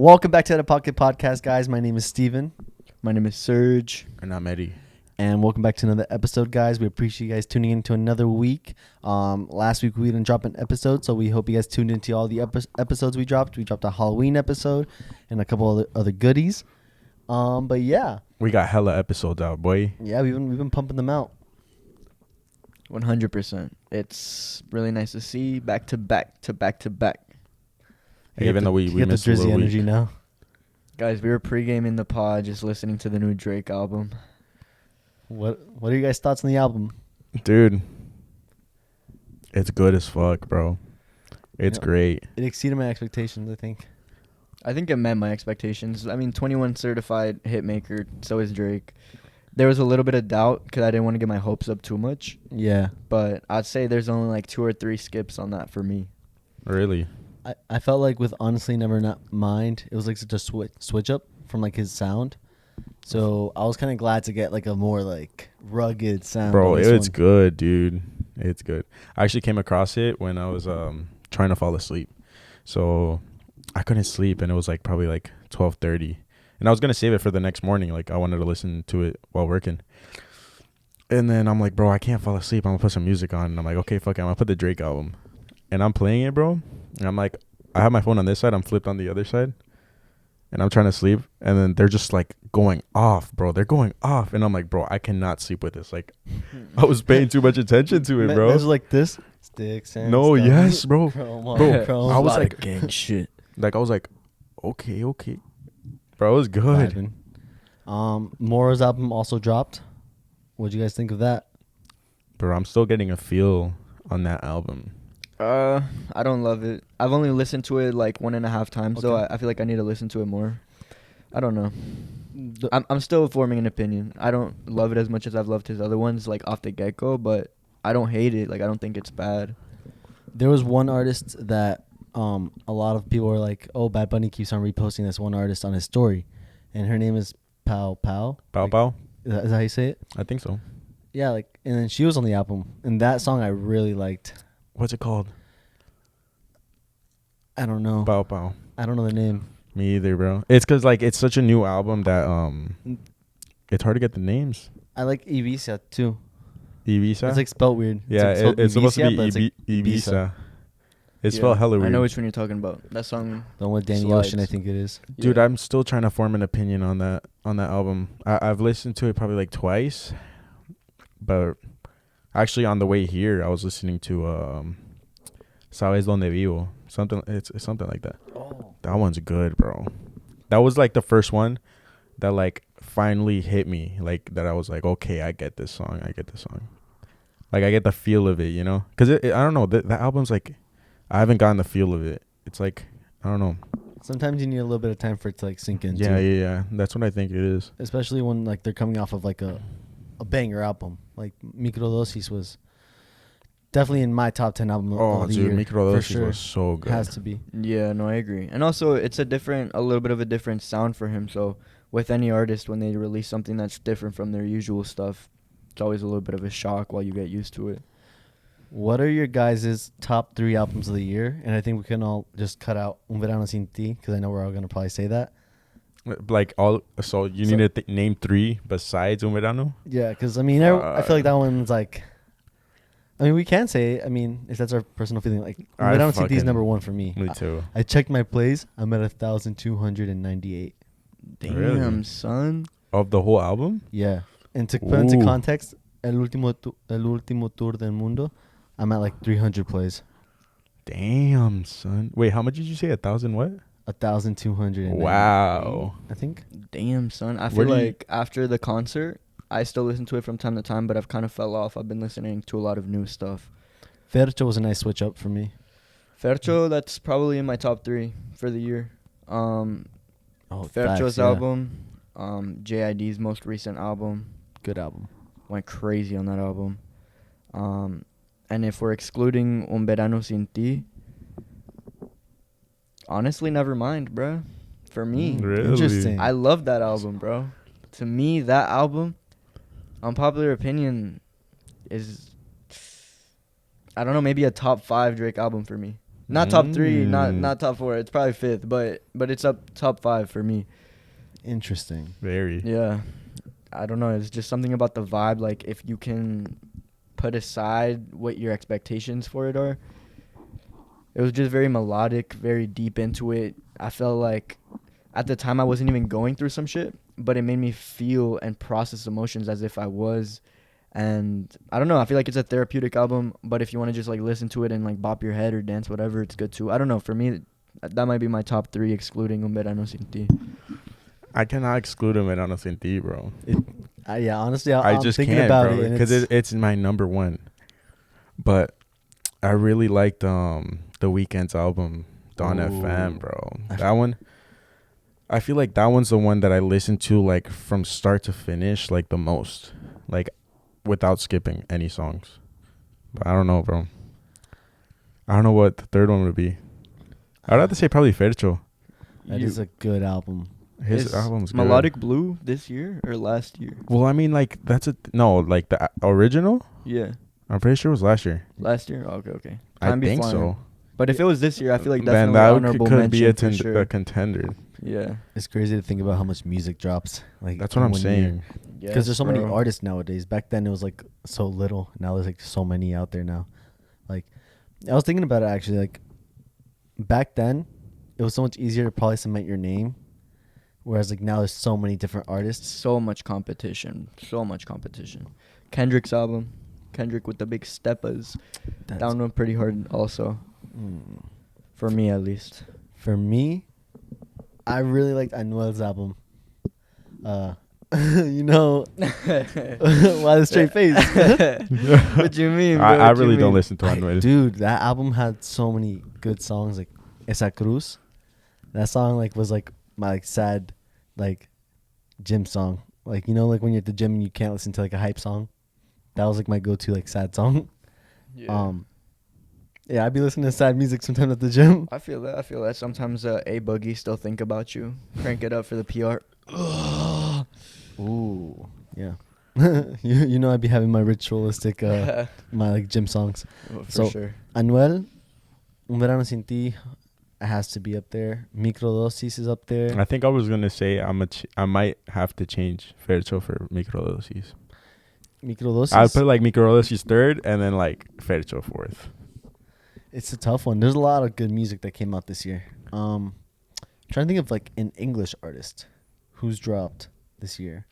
Welcome back to the Pocket Podcast, guys. My name is Steven. My name is Serge. And I'm Eddie. And welcome back to another episode, guys. We appreciate you guys tuning in to another week. Last week we didn't drop an episode, so we hope you guys tuned into all the episodes we dropped. We dropped a Halloween episode and a couple other goodies. But yeah, we got hella episodes out, boy. Yeah, we've been pumping them out. 100%. It's really nice to see back to back to back to back. Even though we missed a little week. Energy now. Guys, we were pre-gaming the pod, just listening to the new Drake album. What are you guys' thoughts on the album? Dude, it's good as fuck, bro. It's great. It exceeded my expectations, I think. I think it met my expectations. I mean, 21 certified hitmaker, so is Drake. There was a little bit of doubt because I didn't want to get my hopes up too much. Yeah. But I'd say there's only like 2 or 3 skips on that for me. Really? I felt like with Honestly Never Not Mind, it was like such a switch up from like his sound. So I was kind of glad to get like a more like rugged sound. Bro, it's good, dude. It's good. I actually came across it when I was trying to fall asleep. So I couldn't sleep and it was like probably like 12:30. And I was going to save it for the next morning. Like I wanted to listen to it while working. And then I'm like, bro, I can't fall asleep. I'm going to put some music on. And I'm like, okay, fuck it. I'm going to put the Drake album. And I'm playing it, bro. And I'm like, I have my phone on this side. I'm flipped on the other side. And I'm trying to sleep. And then they're just like going off, bro. They're going off. And I'm like, bro, I cannot sleep with this. Like, I was paying too much attention to it, bro. It was like this. Sticks and no, stuff. yes, bro. Bro, I was like, gang shit. Like, I was like, okay. Bro, it was good. Mora's album also dropped. What'd you guys think of that? Bro, I'm still getting a feel on that album. I don't love it. I've only listened to it like 1.5 times, Okay. though. I feel like I need to listen to it more. I don't know. I'm still forming an opinion. I don't love it as much as I've loved his other ones, like off the get-go, but I don't hate it. Like, I don't think it's bad. There was one artist that a lot of people were like, oh, Bad Bunny keeps on reposting this one artist on his story. And her name is Pow Pow. Pow Pow? Is that how you say it? I think so. Yeah, like, and then she was on the album. And that song I really liked. What's it called? I don't know. Pow Pow. I don't know the name. Me either, bro. It's because, like, it's such a new album that it's hard to get the names. I like Ibiza, too. Ibiza? It's like spelled weird. Yeah, it's supposed to be Ibiza. It's spelled hella weird. I know which one you're talking about. That song. The one with Danny slides. Ocean, I think it is. Dude, Yeah. I'm still trying to form an opinion on that album. I've listened to it probably like twice, but actually on the way here, I was listening to Sabes Donde Vivo. It's something like that. Oh. That one's good, bro. That was like the first one that like finally hit me. Like that I was like, okay, I get this song. Like I get the feel of it, you know? Because I don't know. That album's like, I haven't gotten the feel of it. It's like, I don't know. Sometimes you need a little bit of time for it to like sink in. Yeah. That's what I think it is. Especially when like they're coming off of like a banger album. Like Microdosis was definitely in my top 10 album of the year. Microdosis sure. was so good. Has to be. Yeah, no, I agree. And also, it's a little bit of a different sound for him. So with any artist, when they release something that's different from their usual stuff, it's always a little bit of a shock while you get used to it. What are your guys' top 3 albums of the year? And I think we can all just cut out Un Verano Sin Ti, because I know we're all going to probably say that. Like so you need to name 3 besides Un Verano? Yeah, because I mean, I feel like that one's like, I mean, we can say it. I mean, if that's our personal feeling, like Un Verano Sin Ti is number 1 for me. Me too. I checked my plays. I'm at 1,298. Damn, Really? son. Of the whole album? Yeah. And to put into Ooh. context, El Último Tour del Mundo, I'm at like 300 plays. Damn, son. Wait, how much did you say? 1,000 what? 1,200. Wow. I think. Damn, son. I Where feel do you- like after the concert, I still listen to it from time to time, but I've kind of fell off. I've been listening to a lot of new stuff. Fercho was a nice switch up for me. Fercho, that's probably in my top 3 for the year. Fercho's facts, yeah. album, JID's most recent album. Good album. Went crazy on that album. And if we're excluding Un Verano Sin Ti, honestly, never mind, bro. For me, Really? Interesting. I love that album, bro. To me, that album, unpopular opinion, is, I don't know, maybe a top 5 Drake album for me. Not top 3, not top 4. It's probably 5th, but it's up top 5 for me. Interesting. Very. Yeah. I don't know. It's just something about the vibe. Like, if you can put aside what your expectations for it are, it was just very melodic, very deep into it. I felt like at the time I wasn't even going through some shit, but it made me feel and process emotions as if I was. And I don't know. I feel like it's a therapeutic album, but if you want to just like listen to it and like bop your head or dance, whatever, it's good too. I don't know. For me, that might be my top 3, excluding Un Verano Sin Ti. I cannot exclude him, and I don't think D, bro. Yeah, honestly, I I'm just thinking can't, about bro, it because it's my number 1. But I really liked The Weeknd's album, Dawn FM, bro. That one, I feel like that one's the one that I listen to like from start to finish, like the most, like without skipping any songs. But I don't know, bro. I don't know what the third one would be. I'd have to say probably Fercho. That is a good album. His album's good. Melodic Blue this year or last year? Well, I mean, like like the original. Yeah. I'm pretty sure it was last year. Last year? Okay. I Time be think flying. so. But if it was this year, I feel like Then definitely that honorable could be mention for sure. a contender. Yeah. It's crazy to think about how much music drops. Like That's what in I'm 1 saying. year. Because Yes, there's so many bro. artists nowadays. Back then it was like so little. Now there's like so many out there now. Like I was thinking about it actually. Like back then, it was so much easier to probably cement your name, whereas like now there's so many different artists. So much competition. Kendrick's album. Kendrick with the big steppers. That one pretty hard also. For me at least. For me, I really liked Anuel's album. You know, why the straight face? What you mean, bro? I What you really don't mean? listen to Anuel. Dude, that album had so many good songs. Like Esa Cruz, that song like was like my like sad, like gym song. Like you know, like when you're at the gym and you can't listen to like a hype song. That was like my go-to like sad song. Yeah. Yeah, I'd be listening to sad music sometimes at the gym. I feel that. Sometimes A Boogie still think about you. Crank it up for the PR. Ooh, yeah. you know I'd be having my ritualistic my like gym songs. For So, sure. Anuel, Un Verano Sin Ti has to be up there. Microdosis is up there. I think I was gonna say I might have to change Fercho for Microdosis. Microdosis. I'd put like Microdosis 3rd and then like Fercho 4th. It's a tough one. There's a lot of good music that came out this year. Trying to think of like an English artist who's dropped this year.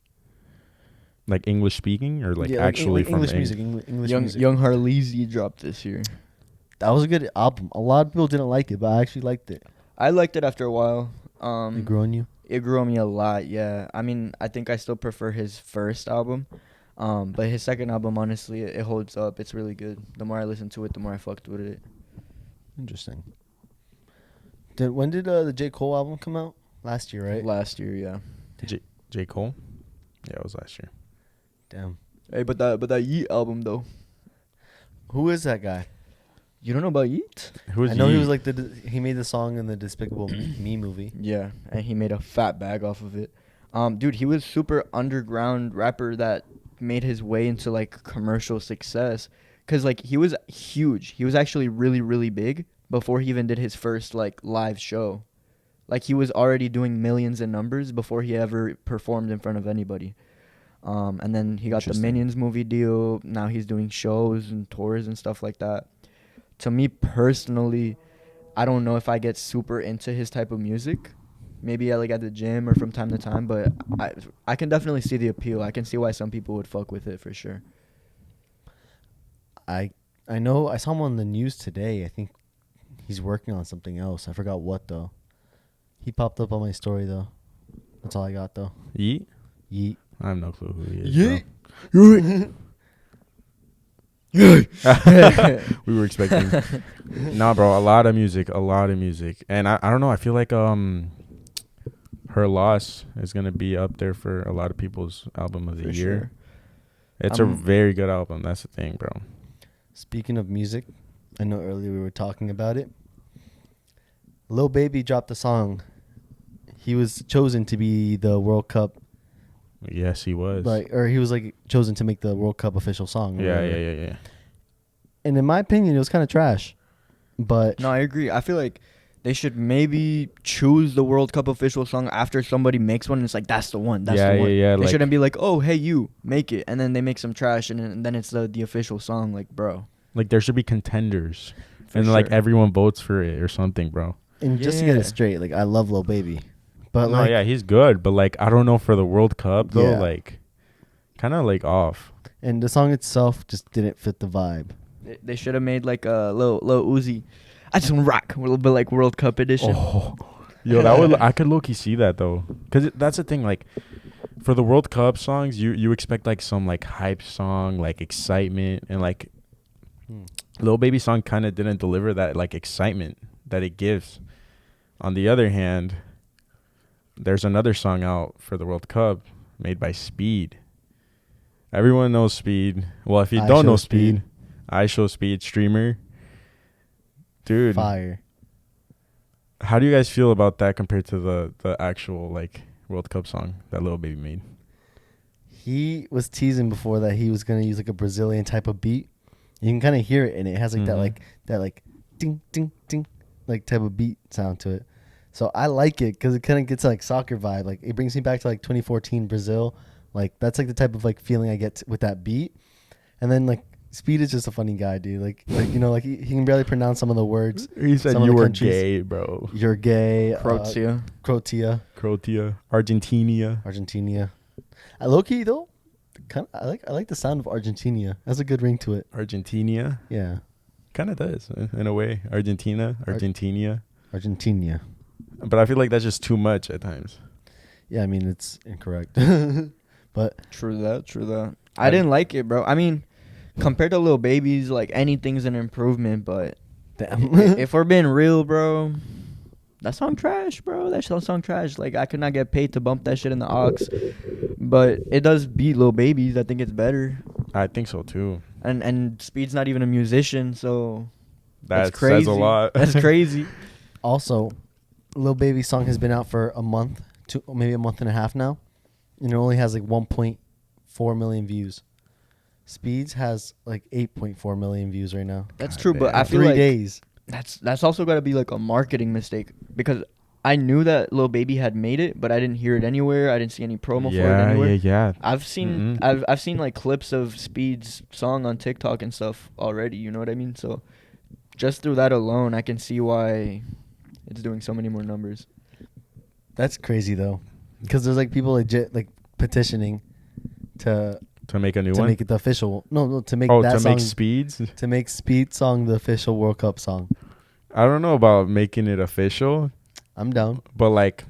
Like English speaking or like Yeah, actually English from music. English Young music. Young Harleasy dropped this year. That was a good album. A lot of people didn't like it, but I actually liked it. I liked it after a while. It grew on you. It grew on me a lot, yeah. I mean, I think I still prefer his first album. But his second album, honestly, it holds up. It's really good. The more I listened to it, the more I fucked with it. Interesting. When did the J. Cole album come out? Last year, right? Last year, yeah. J. Cole? Yeah, it was last year. Damn. Hey, but that Yeet album though. Who is that guy? You don't know about Yeet? Who is I know he Yeet? was like he made the song in the Despicable Me movie. Yeah, and he made a fat bag off of it. Dude, he was super underground rapper that made his way into like commercial success. Cause like he was huge. He was actually really, really big before he even did his first like live show. Like he was already doing millions in numbers before he ever performed in front of anybody. And then he got the Interesting. Minions movie deal. Now he's doing shows and tours and stuff like that. To me personally, I don't know if I get super into his type of music. Maybe at the gym or from time to time, but I can definitely see the appeal. I can see why some people would fuck with it for sure. I know I saw him on the news today. I think he's working on something else. I forgot what though. He popped up on my story though. That's all I got though. Yeet? Yeet. I have no clue who he is. Yeet. We were expecting. Nah, bro, a lot of music. And I don't know. I feel like Her Loss is going to be up there for a lot of people's album of the For year. sure. It's a very good album. That's the thing, bro. Speaking of music, I know earlier we were talking about it. Lil Baby dropped a song. He was chosen to be the World Cup, Yes, he was. or he was like chosen to make the World Cup official song. or Yeah. whatever. And in my opinion, it was kind of trash. But No, I agree. I feel like they should maybe choose the World Cup official song after somebody makes one. And it's like, that's the one. That's the one. Yeah. They Like, shouldn't be like, oh, hey, you, make it. And then they make some trash, and then it's the official song. Like, bro. like there should be contenders, For and like sure. everyone votes for it or something, bro. and just to get Yeah. it straight, like I love Lil Baby, but No, like yeah, he's good, but like I don't know for the World Cup though, Yeah. like kind of like off. and the song itself just didn't fit the vibe. They should have made like a Lil Uzi. I just want to rock a little bit like World Cup edition. Oh, yo, that would I could low-key see that though, cause that's the thing. Like for the World Cup songs, you expect like some like hype song, like excitement, and like Lil Baby song kind of didn't deliver that like excitement that it gives. On the other hand, there's another song out for the World Cup made by Speed. Everyone knows Speed. Well, if you don't know Speed, IShowSpeed streamer. Dude, Fire. how do you guys feel about that compared to the actual like World Cup song that Lil Baby made? He was teasing before that he was gonna use like a Brazilian type of beat. You can kind of hear it, and it has like that like ding ding ding like type of beat sound to it. So I like it because it kind of gets like soccer vibe. Like it brings me back to like 2014 Brazil. Like that's like the type of like feeling I get with that beat. And then like Speed is just a funny guy, dude. Like you know, like he can barely pronounce some of the words. He said Some of you the were countries. gay, bro. You're gay. Croatia. Croatia. Argentina. Argentina. Low key though, I like the sound of Argentina. Has a good ring to it. Argentina. Yeah. Kind of does in a way. Argentina. Argentina. But I feel like that's just too much at times. Yeah, I mean it's incorrect. But True that. I didn't like it, bro. I mean, compared to Lil Baby's, like anything's an improvement. But damn. if we're being real, bro, that song trash, bro. That song trash. Like I could not get paid to bump that shit in the aux, but it does beat Lil Baby's. I think it's better. I think so too. And Speed's not even a musician, so That that's crazy. says a lot. That's crazy. Also, Lil Baby's song has been out for a month, maybe a month and a half now, and it only has like 1.4 million views. Speed's has like 8.4 million views right now. That's God true, but damn. I feel 3 like days. that's also got to be like a marketing mistake because I knew that Lil Baby had made it, but I didn't hear it anywhere. I didn't see any promo for it anywhere. Yeah. I've seen I've seen like clips of Speed's song on TikTok and stuff already. You know what I mean? So just through that alone, I can see why it's doing so many more numbers. That's crazy though, because there's like people legit like petitioning to make a new to one. make it the official. No, to make Oh, that to song make Speeds. to make Speed song the official World Cup song. I don't know about making it official, I'm down. but like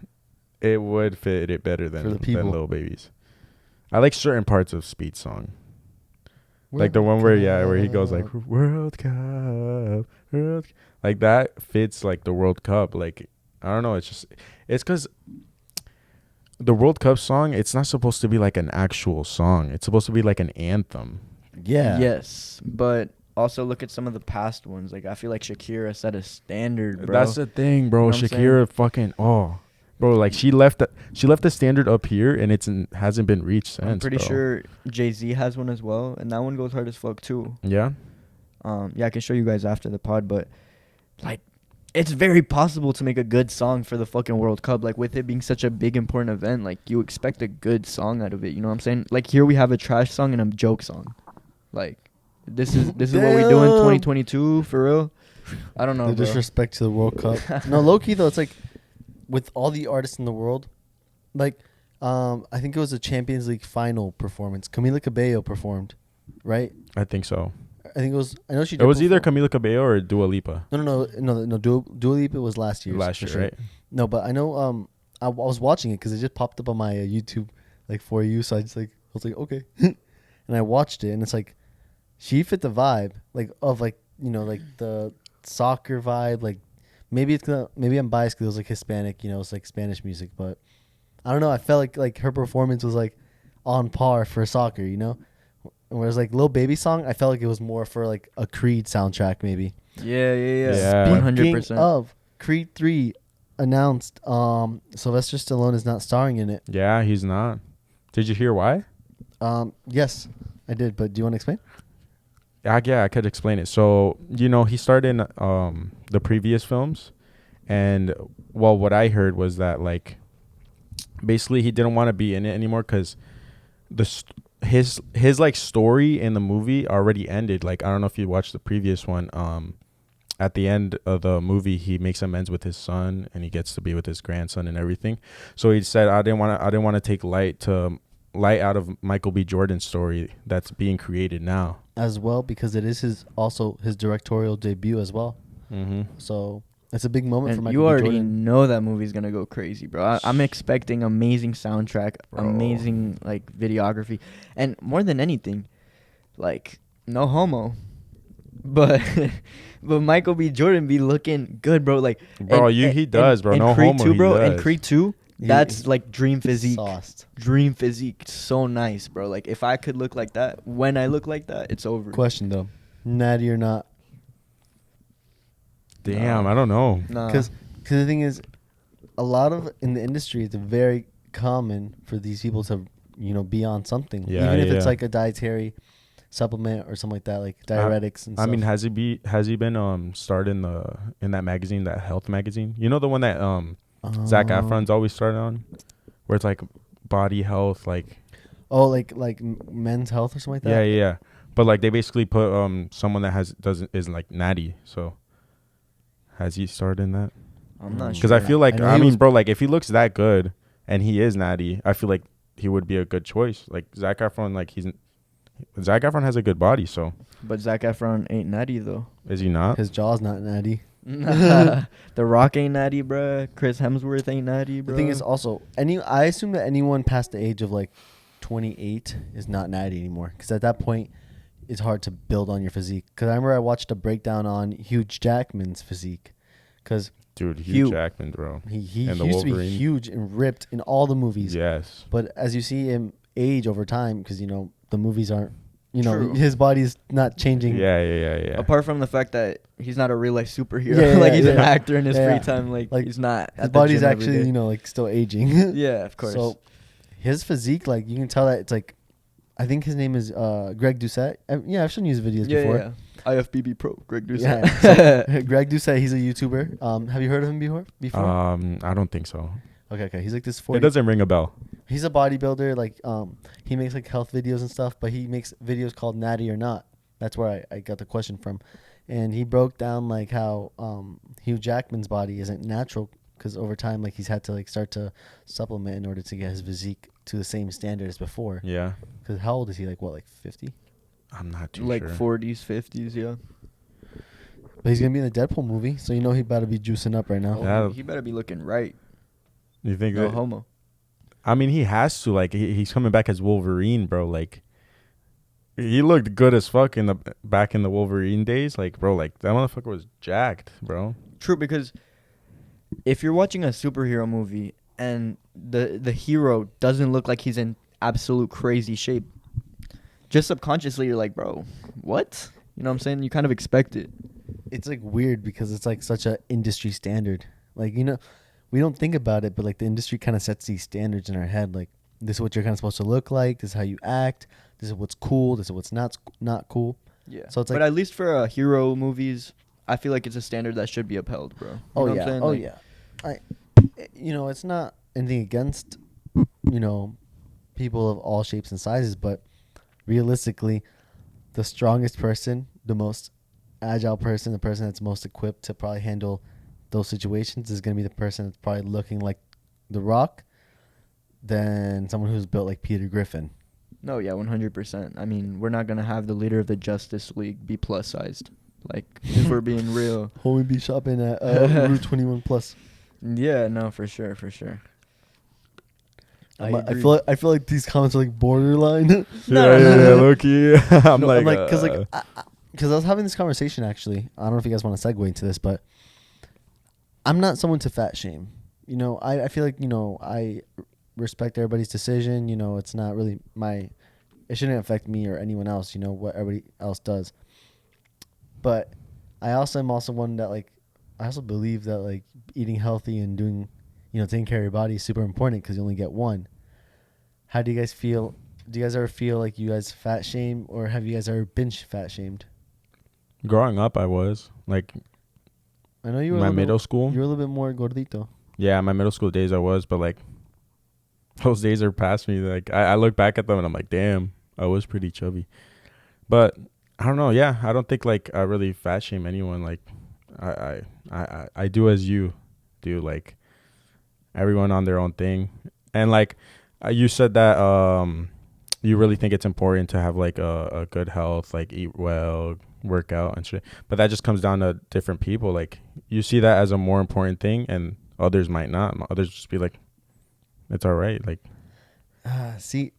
it would fit it better For the than people. Lil Baby's. I like certain parts of Speed's song. Like the one where he goes like World Cup, like that fits like the World Cup. Like I don't know, it's because the World Cup song, it's not supposed to be like an actual song. It's supposed to be like an anthem. Yeah. Yes, but also look at some of the past ones. Like I feel like Shakira set a standard, bro. That's the thing, bro. You know what I'm Shakira fucking bro, like she left the standard up here and hasn't been reached since. I'm pretty bro. sure Jay-Z has one as well, and that one goes hard as fuck too. Yeah. Yeah, I can show you guys after the pod, but like it's very possible to make a good song for the fucking World Cup. Like with it being such a big important event, like you expect a good song out of it. You know what I'm saying? Like here we have a trash song and a joke song. Like this is what we do in 2022 for real. I don't know. The bro. disrespect to the World Cup. No, low key though, it's like with all the artists in the world, like I think it was a Champions League final performance. Camila Cabello performed, right? I think so. I think it was. I know she. It Did was either perform. Camila Cabello or Dua Lipa. No. Dua Lipa was last year. Last year, right? No, but I know. I was watching it because it just popped up on my YouTube, like for you. So I was like, okay, and I watched it, and it's like, she fit the vibe, like of like like the soccer vibe. Like maybe I'm biased because it was like Hispanic, it's like Spanish music, but I don't know. I felt like her performance was like on par for soccer, Whereas like Lil Baby song, I felt like it was more for like a Creed soundtrack maybe. Yeah. Yeah. 100%. Speaking of Creed 3 announced, Sylvester Stallone is not starring in it. Yeah, he's not. Did you hear why? Yes, I did, but do you want to explain? Yeah, I could explain it. So, he started in the previous films, and well, what I heard was that like basically he didn't want to be in it anymore because his like story in the movie already ended. Like, I don't know if you watched the previous one. At the end of the movie, he makes amends with his son, and he gets to be with his grandson and everything. So he said, I didn't want to take light out of Michael B. Jordan's story that's being created now as well, because it is his directorial debut as well. Mm-hmm. So it's a big moment for And Michael you B. already Jordan. know that movie's gonna go crazy, bro. I'm expecting amazing soundtrack, Bro. amazing like videography, and more than anything, like no homo, but but Michael B. Jordan be looking good, bro. Like, Bro, he does, bro. And No Creed homo, 2, he bro. does. And Creed 2, that's like dream physique. Sauced. Dream physique, so nice, bro. Like, if I could look like that, when I look like that, it's over. Question though, natty or not? Damn, I don't know. Nah. Because the thing is, a lot of in the industry, it's very common for these people to be on something, Yeah, even if it's yeah. like a dietary supplement or something like that, like diuretics and I stuff. mean, has he been starred in that magazine, that health magazine? You know, the one that Zac Efron's always started on, where it's like body health, like like Men's Health or something like that. yeah. But like they basically put someone that is like natty. So has he starred in that? I'm not sure. Because I feel like I know he was- bro, like if he looks that good and he is natty, I feel like he would be a good choice. Like Zac Efron, Zac Efron has a good body, so But Zac Efron ain't natty, though. is he not? His jaw's not natty. The Rock ain't natty, bruh. Chris Hemsworth ain't natty, bro. The thing is also, I assume that anyone past the age of like 28 is not natty anymore, because at that point it's hard to build on your physique. Because I remember I watched a breakdown on Hugh Jackman's physique, because Dude, Hugh Jackman, bro. he And the used to be Wolverine. huge and ripped in all the movies. Yes. But as you see him age over time, because the movies aren't, True. his body's not changing. Yeah. Apart from the fact that he's not a real life superhero, Yeah, like he's an yeah. actor in his Yeah. free time, like he's not. His at the body's gym every actually, day. like still aging. Yeah, of course. So his physique, like you can tell that it's like, I think his name is Greg Doucette. I've shown you his videos before. Yeah. IFBB Pro, Greg Doucette. Yeah. So, Greg Doucette, he's a YouTuber. Have you heard of him before? I don't think so. Okay. He's like this It 40. doesn't ring a bell. He's a bodybuilder. Like he makes like health videos and stuff, but he makes videos called Natty or Not. That's where I got the question from. And he broke down like how Hugh Jackman's body isn't natural, because over time like he's had to like start to supplement in order to get his physique to the same standard as before. Yeah. Because how old is he? Like what, like 50? I'm not too Like sure. 40s, 50s, yeah. But he's gonna be in the Deadpool movie, so he better be juicing up right now. Yeah. He better be looking right. You think No that? homo. I mean, he has to. Like, he's coming back as Wolverine, bro. Like, he looked good as fuck back in the Wolverine days. Like, bro, like that motherfucker was jacked, bro. True, because if you're watching a superhero movie and the hero doesn't look like he's in absolute crazy shape, just subconsciously you're like, bro, what? You know what I'm saying? You kind of expect it. It's like weird because it's like such a industry standard. Like, we don't think about it, but like the industry kind of sets these standards in our head. Like, this is what you're kind of supposed to look like. This is how you act. This is what's cool. This is what's not cool. Yeah. So it's but like- at least for hero movies, I feel like it's a standard that should be upheld, bro. You know what I'm saying? Like, yeah. It's not anything against, people of all shapes and sizes, but realistically, the strongest person, the most agile person, the person that's most equipped to probably handle those situations is going to be the person that's probably looking like The Rock than someone who's built like Peter Griffin. No, yeah, 100%. I mean, we're not going to have the leader of the Justice League be plus sized. Like, if we're being real. Homie be shopping at Route 21 Plus. Yeah, no, for sure. I feel like these comments are like borderline. Yeah, low-key. I'm No, like, because I was having this conversation actually. I don't know if you guys want to segue into this, but I'm not someone to fat shame. I feel like I respect everybody's decision. It's not really it shouldn't affect me or anyone else. What everybody else does. But I also am also one that like I also believe that like eating healthy and doing taking care of your body is super important because you only get one. How do you guys feel? Do you guys ever feel like you guys fat shame, or have you guys ever been fat shamed? Growing up, I was like I know you were my a little middle bit, school. you were a little bit more gordito. Yeah, my middle school days I was, but like those days are past me. Like I look back at them and I'm like, damn, I was pretty chubby. But I don't know. Yeah, I don't think like I really fat shame anyone. Like I do as you do. Like everyone on their own thing. And like you said that you really think it's important to have like a good health, like eat well, work out and shit. But that just comes down to different people. Like you see that as a more important thing, and others might not. Others just be like, it's all right. Like See,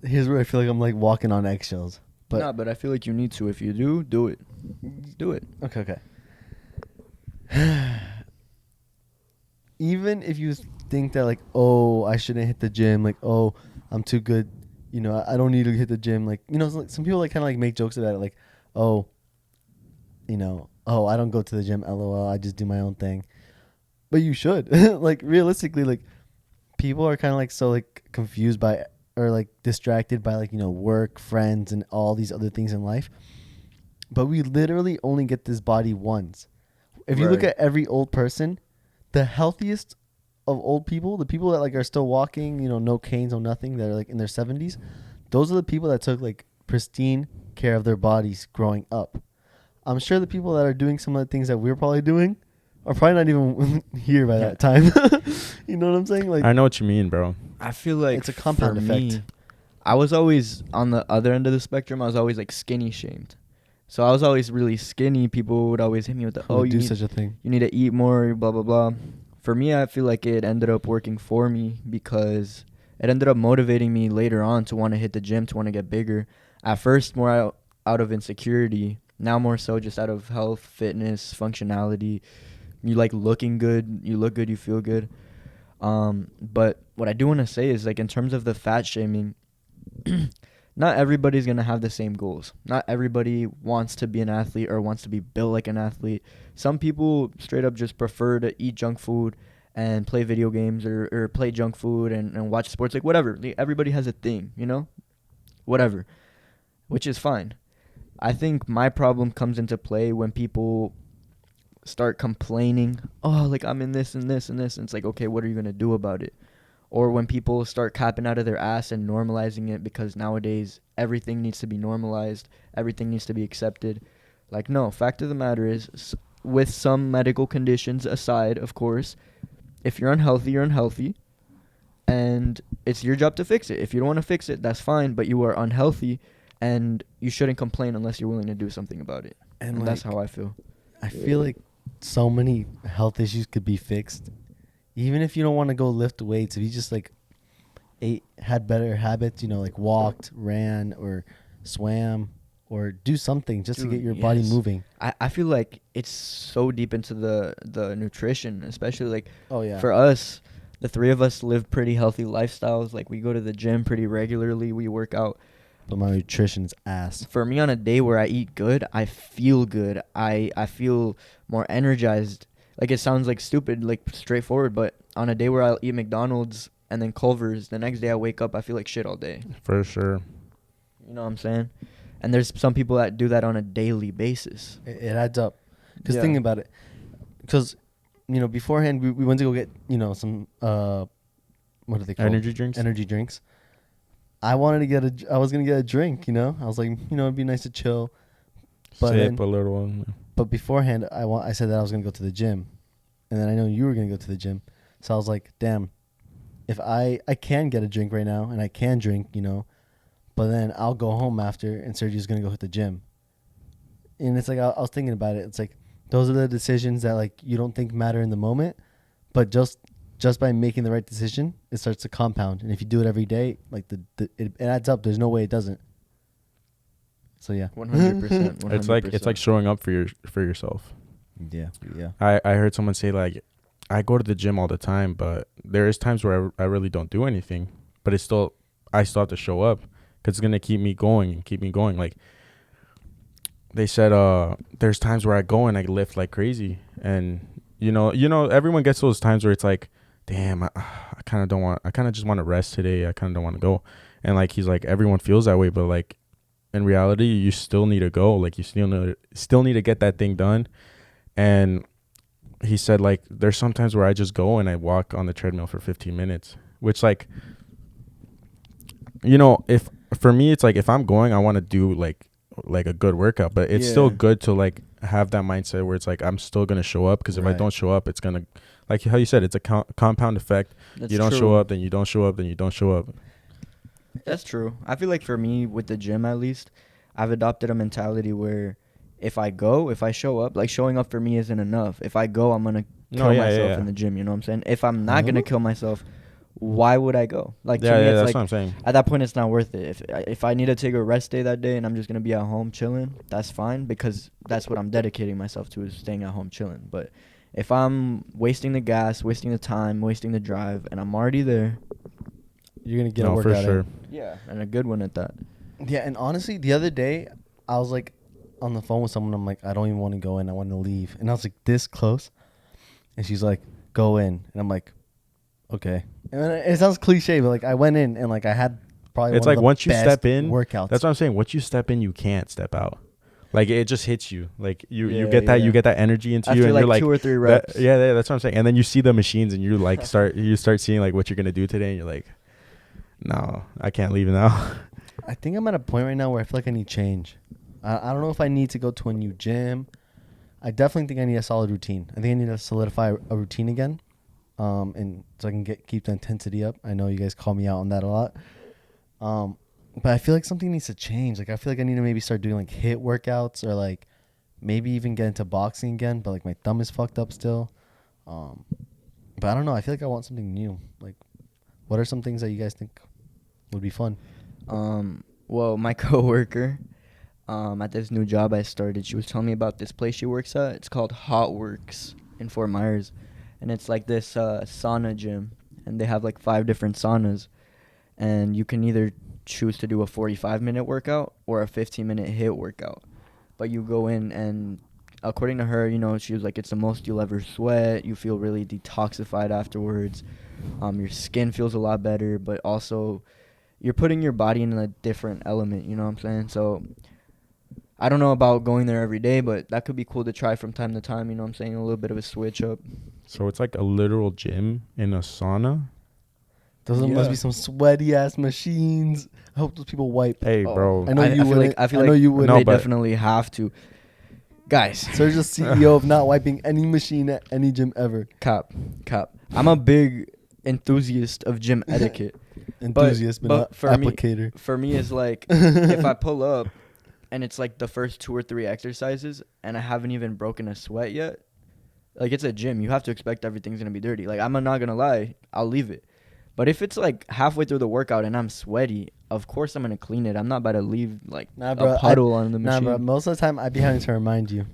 here's where I feel like I'm like walking on eggshells. But Nah, but I feel like you need to. If you do it. Do it. okay. Even if you think that like, oh, I shouldn't hit the gym, like, oh, I'm too good, you know, I don't need to hit the gym, like, you know, some people like kind of like make jokes about it, like, oh, you know, oh, I don't go to the gym, lol, I just do my own thing. But you should. Like realistically, like people are kind of like so like confused by or like distracted by like, you know, work, friends, and all these other things in life. But we literally only get this body once. If you look Right. at every old person, the healthiest of old people, the people that like are still walking, you know, no canes, no nothing, that are like in their 70s, those are the people that took like pristine care of their bodies growing up. I'm sure the people that are doing some of the things that we're probably doing are probably not even here by that time. You know what I'm saying? Like I know what you mean, bro. I feel like It's a compound for effect. me, I was always on the other end of the spectrum. I was always like skinny shamed. So I was always really skinny. People would always hit me with the, who oh, would you do need, such a thing. you need to eat more, blah, blah, blah. For me, I feel like it ended up working for me because it ended up motivating me later on to want to hit the gym, to want to get bigger. At first, more out of insecurity. Now more so just out of health, fitness, functionality. You like looking good. You look good. You feel good. But what I do want to say is, like, in terms of the fat shaming, not everybody's going to have the same goals. Not everybody wants to be an athlete or wants to be built like an athlete. Some people straight up just prefer to eat junk food and play video games or play junk food and watch sports, like whatever. Everybody has a thing, you know? Whatever. Which is fine. I think my problem comes into play when people start complaining, oh, like I'm in this and this and this. And it's like, okay, what are you going to do about it? Or when people start capping out of their ass and normalizing it because nowadays everything needs to be normalized. Everything needs to be accepted. Like, no, fact of the matter is, with some medical conditions aside, of course, if you're unhealthy, you're unhealthy. And it's your job to fix it. If you don't want to fix it, that's fine. But you are unhealthy and you shouldn't complain unless you're willing to do something about it. And that's like, how I feel. I feel like so many health issues could be fixed. Even if you don't want to go lift weights, if you just like had better habits, you know, like walked, ran, or swam, or do something just to get your body moving. I feel like it's so deep into the nutrition, especially like Oh yeah. for us, the three of us live pretty healthy lifestyles. Like we go to the gym pretty regularly. We work out. But my nutrition's ass. For me, on a day where I eat good, I feel good. I feel more energized. Like, it sounds like stupid, like straightforward, but on a day where I'll eat McDonald's and then Culver's, the next day I wake up, I feel like shit all day. For sure. You know what I'm saying? And there's some people that do that on a daily basis. It adds up. Because Yeah. think about it. Because, you know, beforehand, we went to go get, you know, some, what are they called? Energy drinks? Energy drinks. I was going to get a drink, you know? I was like, you know, it'd be nice to chill. But Sip a little one. But beforehand, I said that I was going to go to the gym. And then I know you were going to go to the gym. So I was like, damn, if I can get a drink right now and I can drink, you know, but then I'll go home after and Sergio's going to go hit the gym. And it's like, I was thinking about it. It's like, those are the decisions that like you don't think matter in the moment, but just by making the right decision, it starts to compound. And if you do it every day, like it adds up. There's no way it doesn't. So yeah, 100%. It's like showing up for yourself. Yeah. I heard someone say like, I go to the gym all the time, but there is times where I really don't do anything, but I still have to show up because it's gonna keep me going and keep me going. Like they said, there's times where I go and I lift like crazy, and you know, everyone gets those times where it's like, damn, I kind of just want to rest today. I kind of don't want to go, and like he's like, everyone feels that way, but like in reality, you still need to go. Like, you still need to get that thing done. And he said, like, there's sometimes where I just go and I walk on the treadmill for 15 minutes, which, like, you know, if for me, it's like, if I'm going, I want to do like a good workout, but it's still good to like have that mindset where it's like, I'm still going to show up, because if I don't show up, it's going to, like how you said, it's a compound effect. That's you don't true. show up, then you don't show up, then you don't show up. That's true. I feel like for me, with the gym at least, I've adopted a mentality where if I show up, like, showing up for me isn't enough. If I go, I'm going to kill myself in the gym, you know what I'm saying? If I'm not going to kill myself, why would I go? Like, to me, it's that's like, what I'm saying. At that point, it's not worth it. If I need to take a rest day that day and I'm just going to be at home chilling, that's fine, because that's what I'm dedicating myself to, is staying at home chilling. But if I'm wasting the gas, wasting the time, wasting the drive, and I'm already there, you're going to get a workout for sure. Yeah, and a good one at that. Yeah, and honestly, the other day, I was like on the phone with someone. I'm like, I don't even want to go in. I want to leave. And I was like this close. And she's like, go in. And I'm like, okay. And it sounds cliche, but like, I went in and like I had probably It's one like, of the once you best step in, workouts. that's what I'm saying. Once you step in, you can't step out. Like, it just hits you. Like, you Yeah, get that, you get that energy into you, After and like you're like 2 or 3 reps. that's what I'm saying. And then you see the machines, and you like start seeing like what you're gonna do today, and you're like, no, I can't leave now. I think I'm at a point right now where I feel like I need change. I don't know if I need to go to a new gym. I definitely think I need a solid routine. I think I need to solidify a routine again, and so I can keep the intensity up. I know you guys call me out on that a lot, but I feel like something needs to change. Like, I feel like I need to maybe start doing like HIIT workouts, or like maybe even get into boxing again. But like, my thumb is fucked up still. But I don't know. I feel like I want something new. Like, what are some things that you guys think would be fun? Well, my coworker, at this new job I started, she was telling me about this place she works at. It's called Hot Works in Fort Myers, and it's like this sauna gym, and they have like 5 different saunas, and you can either choose to do a 45-minute workout or a 15-minute HIIT workout. But you go in, and according to her, you know, she was like, it's the most you'll ever sweat. You feel really detoxified afterwards. Your skin feels a lot better, but also you're putting your body in a different element, you know what I'm saying? So I don't know about going there every day, but that could be cool to try from time to time, you know what I'm saying? A little bit of a switch up. So it's like a literal gym in a sauna. Those must be some sweaty ass machines. I hope those people wipe. Hey, bro. I know you wouldn't. I feel I know like you wouldn't. they definitely have to. Guys. So there's a CEO of not wiping any machine at any gym ever. Cap. I'm a big enthusiast of gym etiquette. Enthusiast, but not for applicator. For me, it's like, if I pull up and it's like the first 2 or 3 exercises and I haven't even broken a sweat yet, like, it's a gym. You have to expect everything's going to be dirty. Like, I'm not going to lie. I'll leave it. But if it's like halfway through the workout and I'm sweaty, of course I'm going to clean it. I'm not about to leave like a puddle on the machine. Nah, bro. Most of the time I'd be having to remind you.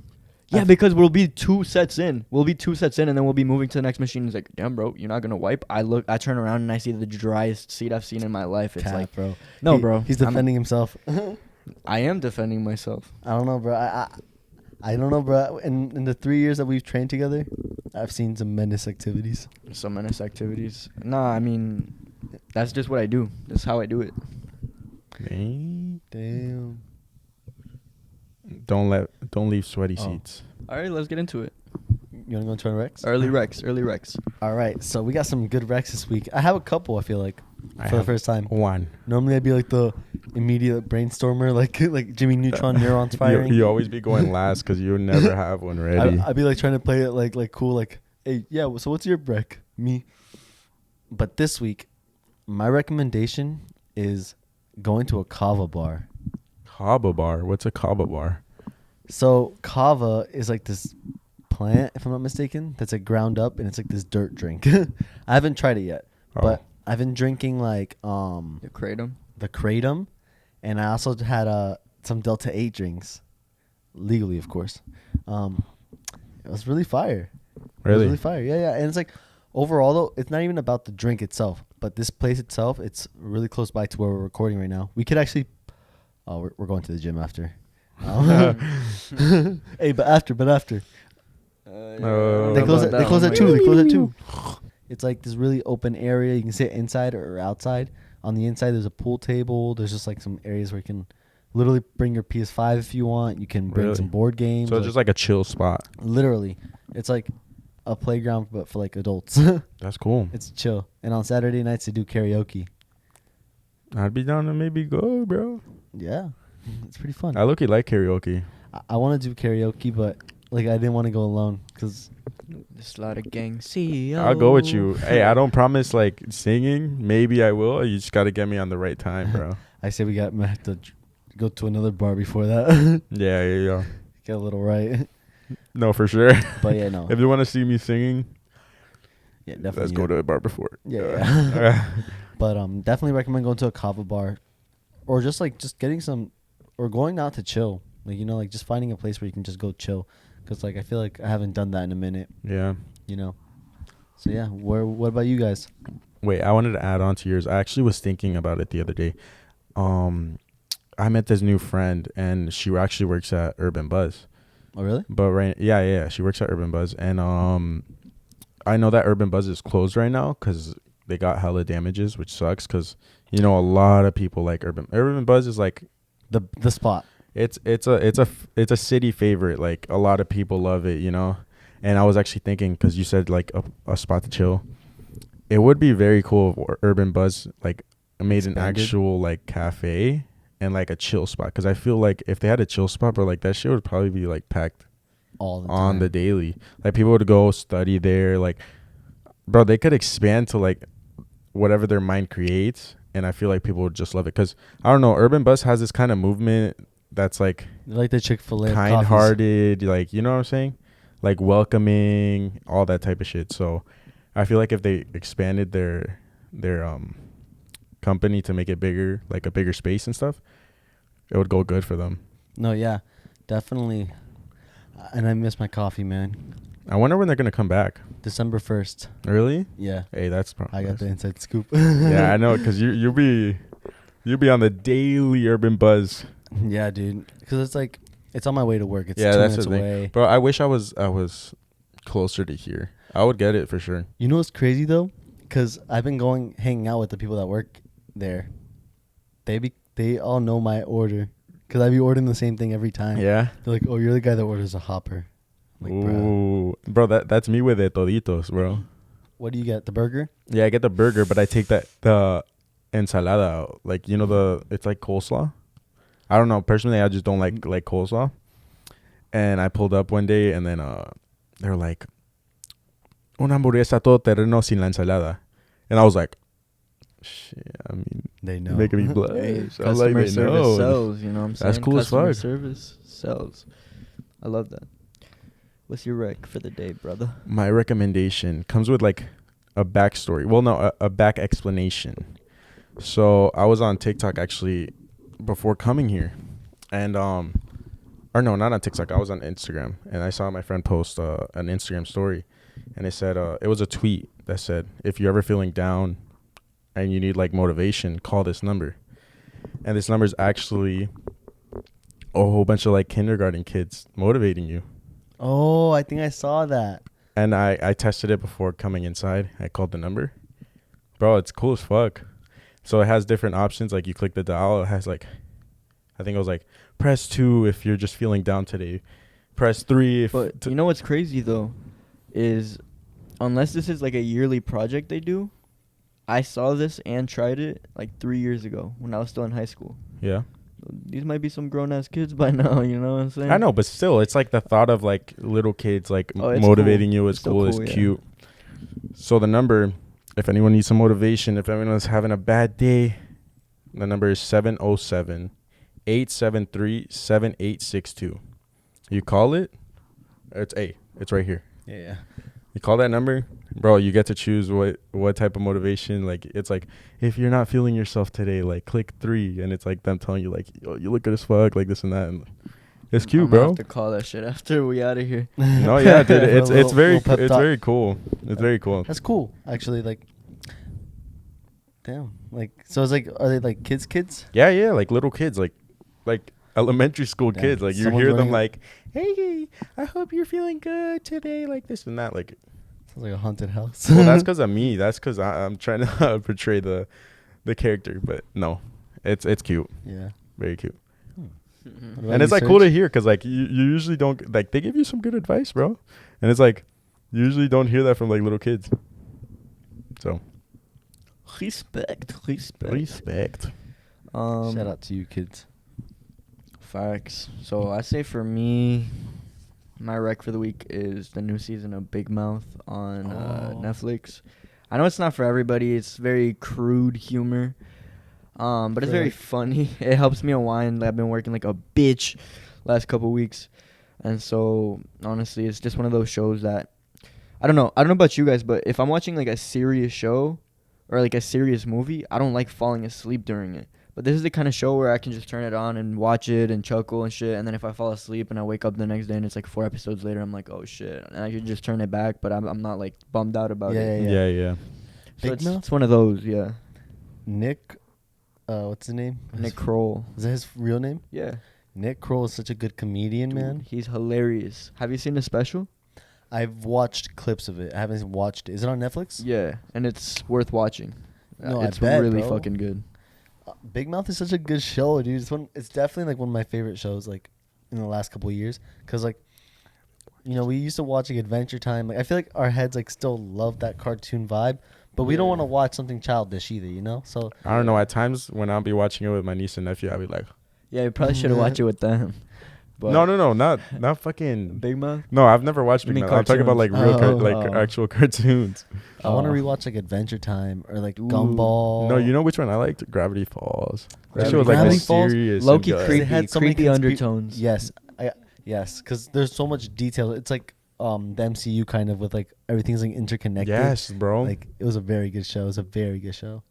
Yeah, because we'll be 2 sets in. And then we'll be moving to the next machine. It's like, damn, bro, you're not going to wipe? I turn around and I see the driest seat I've seen in my life. It's like, bro. No, bro. He's defending himself. I am defending myself. I don't know, bro. I don't know, bro. In the 3 years that we've trained together, I've seen some menace activities. Nah, I mean, that's just what I do. That's how I do it. Damn. Don't leave sweaty seats. All right, let's get into it. You want to go into Rex? Early Rex. All right, so we got some good Rex this week. I have a couple, I feel like, for the first time. One. Normally I'd be like the immediate brainstormer, like Jimmy Neutron neurons firing. You always be going last because you never have one ready. I'd be like trying to play it like cool, like, hey, yeah, so what's your Breck? Me. But this week, my recommendation is going to a kava bar. Kava bar? What's a kava bar? So kava is like this plant, if I'm not mistaken, that's like ground up, and it's like this dirt drink. I haven't tried it yet, but I've been drinking like the kratom, and I also had some Delta 8 drinks, legally, of course. It was really fire. Really? It was really fire. Yeah. And it's like, overall though, it's not even about the drink itself, but this place itself, it's really close by to where we're recording right now. We could actually, we're going to the gym after. Hey, but after. They close at 2. It's like this really open area. You can sit inside or outside. On the inside, there's a pool table. There's just like some areas where you can literally bring your PS5 if you want. You can bring some board games. So it's just like a chill spot. Literally, it's like a playground but for like adults. That's cool. It's chill. And on Saturday nights they do karaoke. I'd be down to maybe go, bro. Yeah, it's pretty fun. I look-y like karaoke. I want to do karaoke, but like I didn't want to go alone because There's a lot of gang CEO. I'll go with you. Hey, I don't promise like singing. Maybe I will. You just got to get me on the right time, bro. I say we might have to go to another bar before that. Yeah. Get a little right. No, for sure. But yeah, no. If you want to see me singing, Yeah, definitely. let's go to a bar before. Yeah. But definitely recommend going to a kava bar, or just getting some, or going out to chill. Like, you know, like just finding a place where you can just go chill. Because like I feel like I haven't done that in a minute. Yeah. You know. So yeah, what about you guys? Wait, I wanted to add on to yours. I actually was thinking about it the other day. I met this new friend, and she actually works at Urban Buzz. Oh really? But yeah, she works at Urban Buzz, and I know that Urban Buzz is closed right now because they got hella damages, which sucks because you know a lot of people like Urban Buzz is like the spot. It's a city favorite. Like a lot of people love it, you know. And I was actually thinking, because you said like a spot to chill, it would be very cool if Urban Buzz like made an actual like cafe and like a chill spot. Because I feel like if they had a chill spot, bro, like that shit would probably be like packed all the time. On the daily. Like people would go study there. Like, bro, they could expand to like whatever their mind creates, and I feel like people would just love it. Because I don't know, Urban Buzz has this kind of movement that's like the Chick-fil-A kind-hearted, like, you know what I'm saying, like welcoming, all that type of shit. So I feel like if they expanded their company to make it bigger, like a bigger space and stuff, it would go good for them. No, yeah, definitely. And I miss my coffee, man. I wonder when they're gonna come back. December 1st. Really? Yeah. Hey, that's probably. I got the inside scoop. Yeah, I know, because you'll be on the daily Urban Buzz. Yeah, dude. Because it's like it's on my way to work. It's 2 that's minutes the thing. away. Bro, I wish I was closer to here. I would get it for sure. You know what's crazy though? Because I've been hanging out with the people that work there. They all know my order. Because I be ordering the same thing every time. Yeah. They're like, "Oh, you're the guy that orders a Hopper." I'm like, ooh, bro, that's me with it toditos, bro. What do you get? The burger? Yeah, I get the burger, but I take the ensalada out. Like, you know, it's like coleslaw. I don't know. Personally, I just don't like coleslaw. And I pulled up one day, and then they were like, una hamburguesa todo terreno sin la ensalada. And I was like, shit, I mean, they know. You're making me blush. Hey, So I'm like, customer they service know. sells, you know what I'm saying? That's cool as Customer fuck. service sells. I love that. What's your rec for the day, brother? My recommendation comes with like a backstory. Well, no, a back explanation. So I was on TikTok actually before coming here, and or no, not on TikTok. I was on Instagram, and I saw my friend post an Instagram story, and it said it was a tweet that said, if you're ever feeling down and you need like motivation, call this number. And this number is actually a whole bunch of like kindergarten kids motivating you. Oh, I think I saw that. And I tested it before coming inside. I called the number. Bro, it's cool as fuck. So it has different options. Like you click the dial. It has like, I think it was like, press 2 if you're just feeling down today. Press 3 if... But you know what's crazy, though, is unless this is like a yearly project they do, I saw this and tried it like 3 years ago when I was still in high school. Yeah. These might be some grown-ass kids by now, you know what I'm saying? I know, but still, it's like the thought of like little kids like it's motivating cool. you is Still cool, is cool, yeah. cute. So the number, if anyone needs some motivation, if anyone's having a bad day, the number is 707-873-7862. You call it, it's right here. Yeah. You call that number, bro, you get to choose what type of motivation. Like, it's like, if you're not feeling yourself today, like, click 3. And it's like them telling you, like, yo, you look good as fuck, like this and that. And it's cute, I'm gonna bro. have to call that shit after we out of here. No, yeah, dude. It's very pep talk. very cool. It's very cool. That's cool, actually. Like, damn. Like, so it's like, are they like kids? Yeah, like little kids, like elementary school Damn. kids. Like, you Someone's hear them running- like, hey, I hope you're feeling good today, like this and that. Like, Sounds like a haunted house. well, that's because of me. That's because I'm trying to portray the character. But no, it's cute. Yeah. Very cute. What about And it's you, like cool to Serge? hear because like you usually don't like they give you some good advice, bro. And it's like you usually don't hear that from like little kids. So Respect. respect. Shout out to you kids. Facts. So I say for me, my rec for the week is the new season of Big Mouth on Netflix. I know it's not for everybody. It's very crude humor, but it's very funny. It helps me unwind. I've been working like a bitch last couple weeks, and so honestly, it's just one of those shows that I don't know about you guys, but if I'm watching like a serious show or like a serious movie, I don't like falling asleep during it. But this is the kind of show where I can just turn it on and watch it and chuckle and shit. And then if I fall asleep and I wake up the next day and it's like 4 episodes later, I'm like, oh shit. And I can just turn it back, but I'm not like bummed out about it. Yeah. So Big Mouth? it's one of those, yeah. Nick, what's his name? Nick Kroll. Is that his real name? Yeah. Nick Kroll is such a good comedian, Dude, man. he's hilarious. Have you seen the special? I've watched clips of it. I haven't watched it. Is it on Netflix? Yeah, and it's worth watching. No, I it's bet, really bro. fucking good. Big Mouth is such a good show, dude. It's definitely like one of my favorite shows, like in the last couple of years. Cause like, you know, we used to watch like Adventure Time. Like I feel like our heads like still love that cartoon vibe, but we don't want to watch something childish either, you know. So I don't know. At times when I'll be watching it with my niece and nephew, I'll be like, Yeah, you probably should have watched it with them. But no, not fucking. Big Mouth? No, I've never watched You Big mean Mouth. I'm talking about like cartoons? real, Oh. actual cartoons. I want to Oh. rewatch like Adventure Time or like Ooh. Gumball. No, you know which one I liked? Gravity Falls. That Gravity shit was like Falls? mysterious. Low-key and good. creepy. It had so many creepy conspira- undertones. Yes, yes, because there's so much detail. It's like the MCU kind of with like everything's like interconnected. Yes, bro. Like it was a very good show. It was a very good show.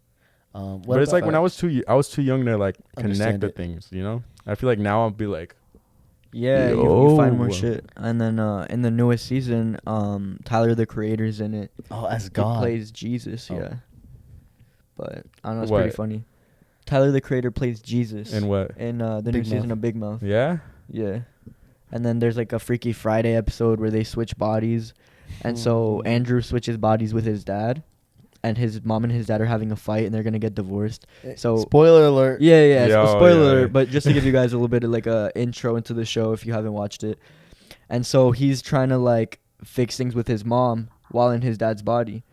But it's like when I was too young to like Understand connect the it. things, you know. I feel like now I'll be like, Yeah, you find more Yo. shit. And then in the newest season, Tyler the Creator's in it. Oh, as He God. plays Jesus, Oh. yeah. But I don't know, it's What? pretty funny. Tyler the Creator plays Jesus in what? in the new Big season Mouth. of Big Mouth. Yeah. Yeah. And then there's like a Freaky Friday episode where they switch bodies. And so Andrew switches bodies with his dad. And his mom and his dad are having a fight and they're going to get divorced. So spoiler alert. Yeah. Yo, Spoiler yeah. alert, but just to give you guys a little bit of like a intro into the show if you haven't watched it. And so he's trying to like fix things with his mom while in his dad's body.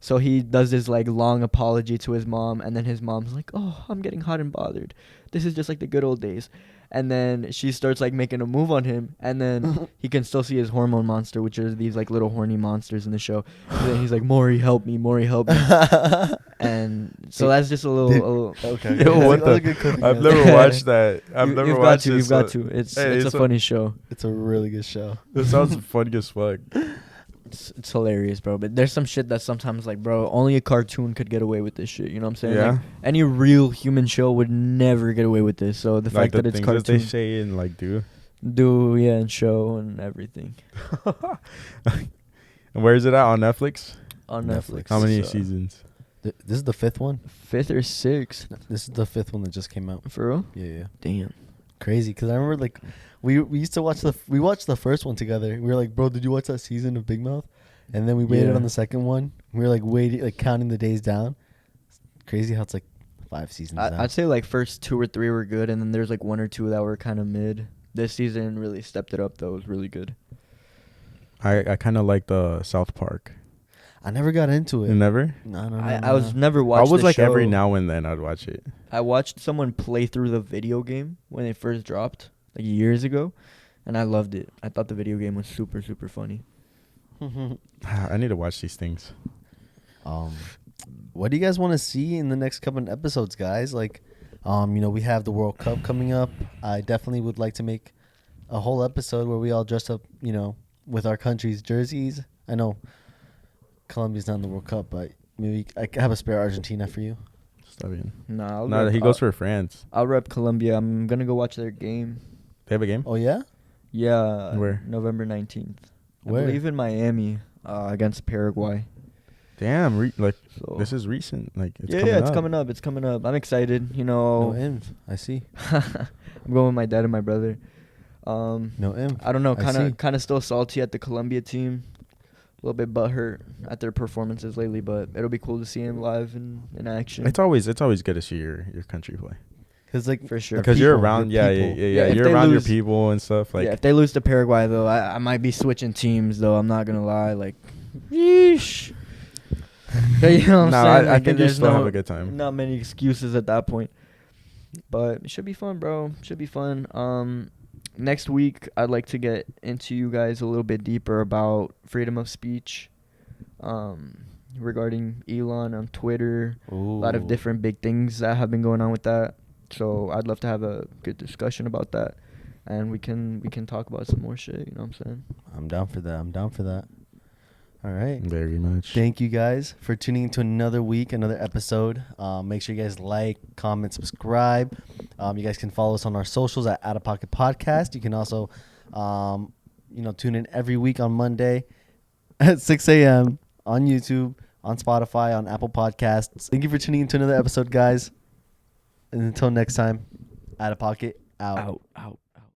So he does this like long apology to his mom, and then his mom's like, "Oh, I'm getting hot and bothered. This is just like the good old days." And then she starts like making a move on him, and then he can still see his hormone monster, which are these like little horny monsters in the show. And then he's like, "Maury, help me, Maury, help me." And so that's just a little Okay. Yo, what That's a the- good cooking I've guys. never watched that. I've never you've watched got to, it. you've got to. It's a funny show. It's a really good show. It sounds funny as fuck. It's hilarious, bro. But there's some shit that sometimes, like, bro, only a cartoon could get away with this shit. You know what I'm saying? Yeah. Like, any real human show would never get away with this. So the Like fact the that it's things that cartoon, they say and like do. and show and everything And where is it at on Netflix? on Netflix. How many So, seasons? This is the fifth one. 5th or 6th? This is the fifth one that just came out. For real? Yeah. Damn. Crazy, because I remember like we used to watch we watched the first one together. We were like, bro, did you watch that season of Big Mouth? And then we waited Yeah. on the second one. We were like waiting, like counting the days down. It's crazy how it's like 5 seasons now. I'd say like first 2 or 3 were good, and then there's like 1 or 2 that were kind of mid. This season really stepped it up though. It was really good. I kind of like the South Park. I never got into it. You never? No. I was never watched. I was the like show. every now and then I'd watch it. I watched someone play through the video game when it first dropped, like years ago, and I loved it. I thought the video game was super, super funny. I need to watch these things. What do you guys want to see in the next couple of episodes, guys? Like, we have the World Cup coming up. I definitely would like to make a whole episode where we all dress up, with our country's jerseys. I know Colombia's not in the World Cup, but maybe I can have a spare Argentina for you. Stop it. Nah, He goes for France. I'll rep Colombia. I'm gonna go watch their game. They have a game? Oh yeah, Yeah. Where? November 19th. Where? I believe in Miami, against Paraguay. Damn, So this is recent. Like it's it's coming up. It's coming up. I'm excited. no inv. I see. I'm going with my dad and my brother. No inv. I don't know. I see. Kind of still salty at the Colombia team. A little bit butthurt at their performances lately, but it'll be cool to see him live in action. It's always good to see your country play. Because like For sure. Because you're around, your yeah, people. Yeah, if you're they around lose- your people and stuff. Like, yeah, if they lose to Paraguay though, I might be switching teams though. I'm not gonna lie. Like, yeesh. You know what I'm no, saying? I Like, think you there's still have a good time. Not many excuses at that point. But it should be fun, bro. Should be fun. Next week, I'd like to get into you guys a little bit deeper about freedom of speech, regarding Elon on Twitter. A lot of different big things that have been going on with that. So I'd love to have a good discussion about that, and we can talk about some more shit. You know what I'm saying? I'm down for that. All right. Very much. Thank you guys for tuning into another week, another episode. Make sure you guys like, comment, subscribe. You guys can follow us on our socials at Oudda Pocket Podcast. You can also, tune in every week on Monday at 6 a.m. on YouTube, on Spotify, on Apple Podcasts. Thank you for tuning into another episode, guys. And until next time, Oudda Pocket out. Out.